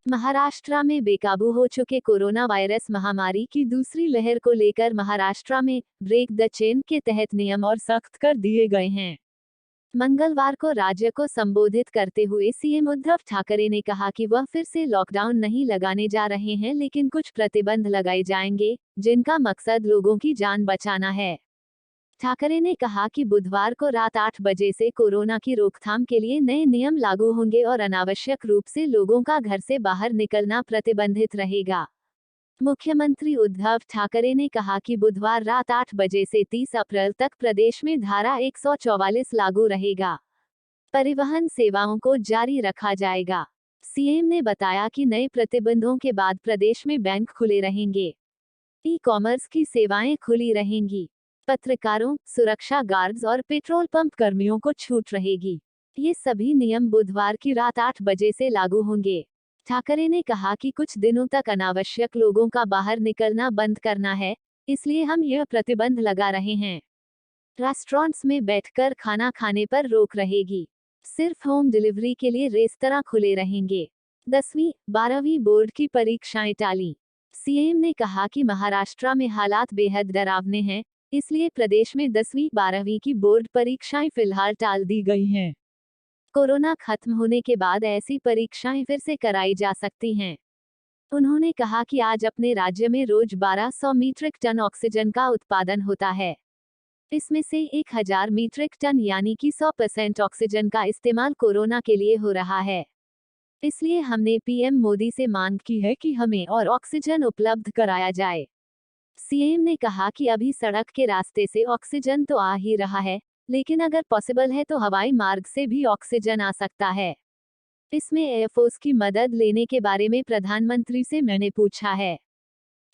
महाराष्ट्र में बेकाबू हो चुके कोरोना वायरस महामारी की दूसरी लहर को लेकर महाराष्ट्र में ब्रेक द चेन के तहत नियम और सख्त कर दिए गए हैं। मंगलवार को राज्य को संबोधित करते हुए सीएम उद्धव ठाकरे ने कहा कि वह फिर से लॉकडाउन नहीं लगाने जा रहे हैं, लेकिन कुछ प्रतिबंध लगाए जाएंगे जिनका मकसद लोगों की जान बचाना है। ठाकरे ने कहा कि बुधवार को रात 8 बजे से कोरोना की रोकथाम के लिए नए नियम लागू होंगे और अनावश्यक रूप से लोगों का घर से बाहर निकलना प्रतिबंधित रहेगा। मुख्यमंत्री उद्धव ठाकरे ने कहा कि बुधवार रात 8 बजे से 30 अप्रैल तक प्रदेश में धारा 144 लागू रहेगा। परिवहन सेवाओं को जारी रखा जाएगा। सीएम ने बताया कि नए प्रतिबंधों के बाद प्रदेश में बैंक खुले रहेंगे। ई-कॉमर्स की सेवाएं खुली रहेंगी। पत्रकारों, सुरक्षा गार्ड्स और पेट्रोल पंप कर्मियों को छूट रहेगी। ये सभी नियम बुधवार की रात 8 बजे से लागू होंगे। ठाकरे ने कहा कि कुछ दिनों तक अनावश्यक लोगों का बाहर निकलना बंद करना है, इसलिए हम यह प्रतिबंध लगा रहे हैं। रेस्टोरेंट्स में बैठकर खाना खाने पर रोक रहेगी। सिर्फ होम डिलीवरी के लिए रेस्तरां खुले रहेंगे। 10वीं 12वीं बोर्ड की परीक्षाएं टाली। सीएम ने कहा कि महाराष्ट्र में हालात बेहद डरावने हैं, इसलिए प्रदेश में 10वीं 12वीं की बोर्ड परीक्षाएं फिलहाल टाल दी गई हैं। कोरोना खत्म होने के बाद ऐसी परीक्षाएं फिर से कराई जा सकती हैं। उन्होंने कहा कि आज अपने राज्य में रोज 1200 मीट्रिक टन ऑक्सीजन का उत्पादन होता है। इसमें से 1000 मीट्रिक टन यानी कि 100% ऑक्सीजन का इस्तेमाल कोरोना के लिए हो रहा है। इसलिए हमने पीएम मोदी से मांग की है कि हमें और ऑक्सीजन उपलब्ध कराया जाए। सीएम ने कहा कि अभी सड़क के रास्ते से ऑक्सीजन तो आ ही रहा है, लेकिन अगर पॉसिबल है तो हवाई मार्ग से भी ऑक्सीजन आ सकता है। इसमें एयरफोर्स की मदद लेने के बारे में प्रधानमंत्री से मैंने पूछा है।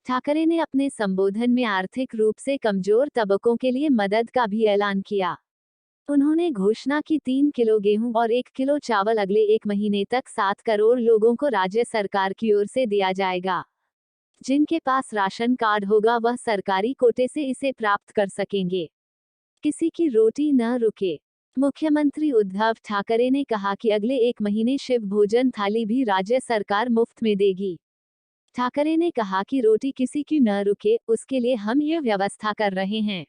ठाकरे ने अपने संबोधन में आर्थिक रूप से कमजोर तबकों के लिए मदद का भी ऐलान किया। उन्होंने घोषणा की 3 किलो गेहूं और 1 किलो चावल अगले 1 महीने तक 7 करोड़ लोगों को राज्य सरकार की ओर से दिया जाएगा। जिनके पास राशन कार्ड होगा वह सरकारी कोटे से इसे प्राप्त कर सकेंगे। किसी की रोटी न रुके। मुख्यमंत्री उद्धव ठाकरे ने कहा कि अगले 1 महीने शिव भोजन थाली भी राज्य सरकार मुफ्त में देगी। ठाकरे ने कहा कि रोटी किसी की न रुके, उसके लिए हम ये व्यवस्था कर रहे हैं।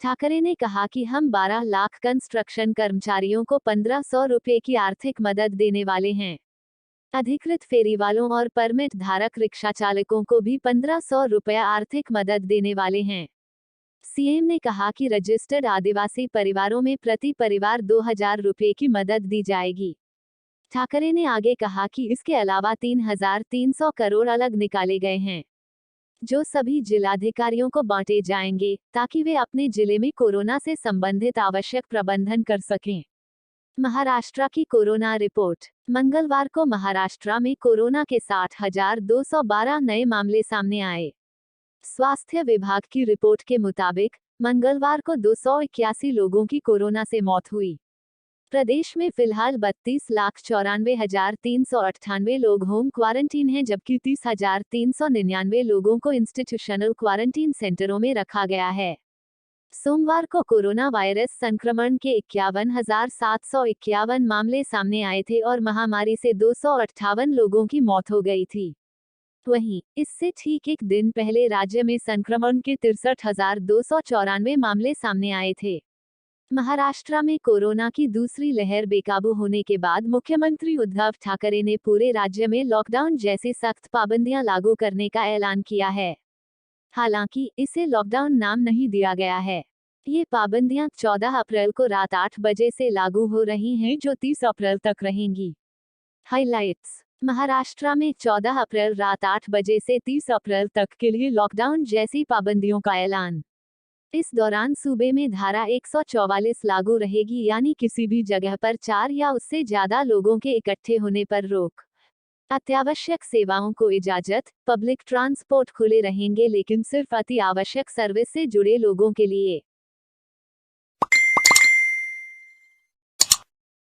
ठाकरे ने कहा कि हम 12 लाख कंस्ट्रक्शन कर्मचारियों को 1500 रुपये की आर्थिक मदद देने वाले हैं। अधिकृत फेरी वालों और परमिट धारक रिक्शा चालकों को भी 1500 रुपया आर्थिक मदद देने वाले हैं। सीएम ने कहा कि रजिस्टर्ड आदिवासी परिवारों में प्रति परिवार 2000 रुपये की मदद दी जाएगी। ठाकरे ने आगे कहा कि इसके अलावा 3300 करोड़ अलग निकाले गए हैं, जो सभी जिलाधिकारियों को बांटे जाएंगे, ताकि वे अपने जिले में कोरोना से संबंधित आवश्यक प्रबंधन कर सकें। महाराष्ट्र की कोरोना रिपोर्ट। मंगलवार को महाराष्ट्र में कोरोना के 60,212 नए मामले सामने आए। स्वास्थ्य विभाग की रिपोर्ट के मुताबिक मंगलवार को 281 लोगों की कोरोना से मौत हुई। प्रदेश में फिलहाल 32,94,398 लोग होम क्वारंटीन हैं, जबकि 30,399 लोगों को इंस्टीट्यूशनल क्वारंटीन सेंटरों में रखा गया है। सोमवार को कोरोना वायरस संक्रमण के 51,751 मामले सामने आए थे और महामारी से 258 लोगों की मौत हो गई थी। वहीं इससे ठीक एक दिन पहले राज्य में संक्रमण के 63,294 मामले सामने आए थे। महाराष्ट्र में कोरोना की दूसरी लहर बेकाबू होने के बाद मुख्यमंत्री उद्धव ठाकरे ने पूरे राज्य में लॉकडाउन जैसी सख्त पाबंदियां लागू करने का ऐलान किया है। हालांकि इसे लॉकडाउन नाम नहीं दिया गया है। ये पाबंदियां 14 अप्रैल को रात 8 बजे से लागू हो रही हैं, जो 30 अप्रैल तक रहेंगी। हाइलाइट्स। महाराष्ट्र में 14 अप्रैल रात 8 बजे से 30 अप्रैल तक के लिए लॉकडाउन जैसी पाबंदियों का ऐलान। इस दौरान सूबे में धारा 144 लागू रहेगी, यानी किसी भी जगह पर 4 या उससे ज्यादा लोगों के इकट्ठे होने पर रोक। अत्यावश्यक सेवाओं को इजाजत। पब्लिक ट्रांसपोर्ट खुले रहेंगे, लेकिन सिर्फ अति आवश्यक सर्विस से जुड़े लोगों के लिए।